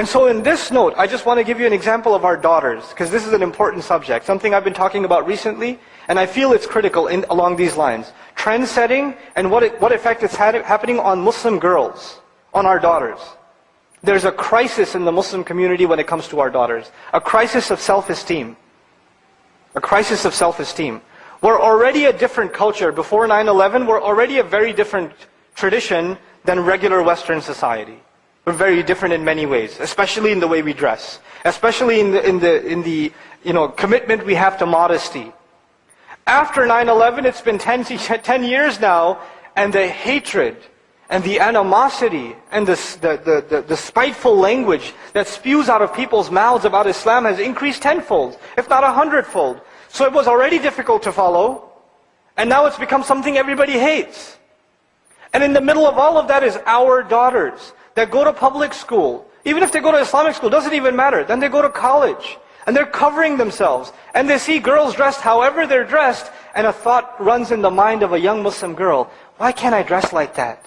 And so in this note, I just want to give you an example of our daughters, because this is an important subject, something I've been talking about recently, and I feel it's critical along these lines. Trend setting and what effect it's happening on Muslim girls, on our daughters. There's a crisis in the Muslim community when it comes to our daughters. A crisis of self-esteem. A crisis of self-esteem. We're already a different culture. Before 9/11, we're already a very different tradition than regular Western society. We're very different in many ways, especially in the way we dress, especially in the commitment we have to modesty. After 9/11, it's been 10 years now, and the hatred and the animosity and the spiteful language that spews out of people's mouths about Islam has increased tenfold, if not 100-fold. So it was already difficult to follow, and now it's become something everybody hates. And in the middle of all of that is our daughters that go to public school. Even if they go to Islamic school, doesn't even matter. Then they go to college, and they're covering themselves, and they see girls dressed however they're dressed, and a thought runs in the mind of a young Muslim girl, why can't I dress like that?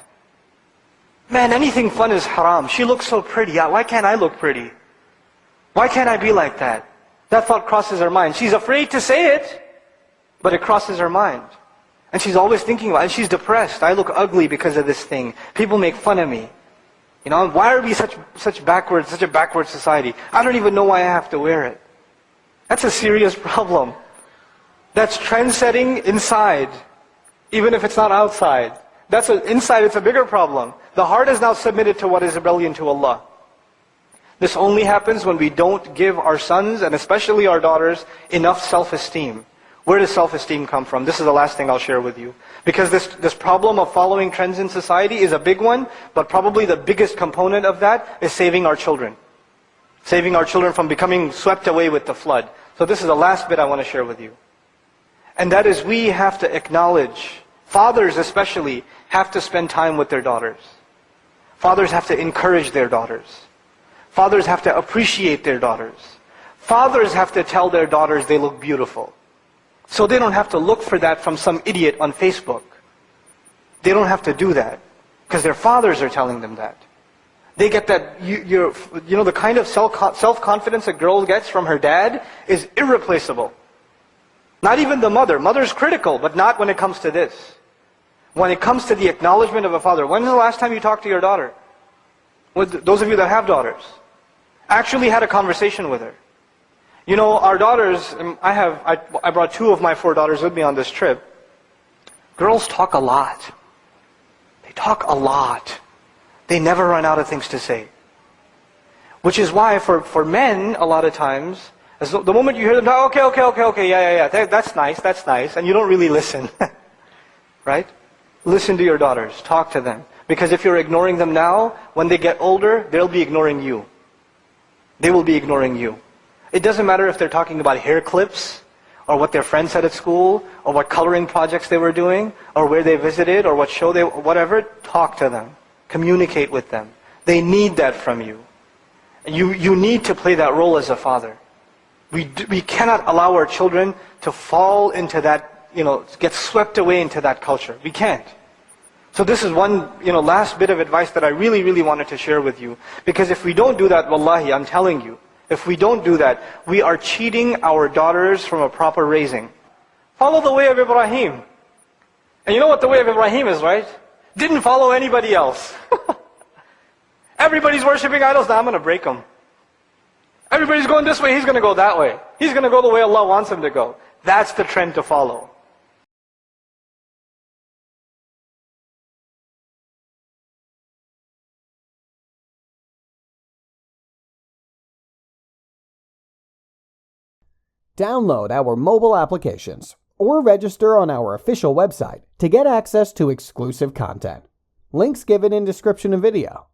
Man, anything fun is haram. She looks so pretty. Why can't I look pretty? Why can't I be like that? That thought crosses her mind. She's afraid to say it, but it crosses her mind. And she's always thinking about it, and she's depressed. I look ugly because of this thing. People make fun of me. Why are we such a backward society? I don't even know why I have to wear it. That's a serious problem. That's trend setting inside, even if it's not outside. Inside it's a bigger problem. The heart is now submitted to what is rebellion to Allah. This only happens when we don't give our sons, and especially our daughters, enough self-esteem. Where does self-esteem come from? This is the last thing I'll share with you. Because this problem of following trends in society is a big one, but probably the biggest component of that is saving our children. Saving our children from becoming swept away with the flood. So this is the last bit I want to share with you. And that is, we have to acknowledge, fathers especially, have to spend time with their daughters. Fathers have to encourage their daughters. Fathers have to appreciate their daughters. Fathers have to tell their daughters they look beautiful. So they don't have to look for that from some idiot on Facebook. They don't have to do that, because their fathers are telling them that. They get that, the kind of self-confidence a girl gets from her dad is irreplaceable. Not even the mother. Mother's critical, but not when it comes to this. When it comes to the acknowledgement of a father. When was the last time you talked to your daughter? Those of you that have daughters. Actually had a conversation with her. Our daughters, I brought 2 of my 4 daughters with me on this trip. Girls talk a lot. They talk a lot. They never run out of things to say. Which is why for men, a lot of times, the moment you hear them talk, okay, yeah, that's nice, and you don't really listen. Right? Listen to your daughters, talk to them. Because if you're ignoring them now, when they get older, they'll be ignoring you. They will be ignoring you. It doesn't matter if they're talking about hair clips, or what their friends said at school, or what coloring projects they were doing, or where they visited, or what show whatever. Talk to them. Communicate with them. They need that from you. You need to play that role as a father. We cannot allow our children to fall into that, get swept away into that culture. We can't. So this is one, last bit of advice that I really, really wanted to share with you. Because if we don't do that, wallahi, I'm telling you, if we don't do that, we are cheating our daughters from a proper raising. Follow the way of Ibrahim. And you know what the way of Ibrahim is, right? Didn't follow anybody else. Everybody's worshipping idols, now I'm going to break them. Everybody's going this way, he's going to go that way. He's going to go the way Allah wants him to go. That's the trend to follow. Download our mobile applications or register on our official website to get access to exclusive content. Links given in description of video.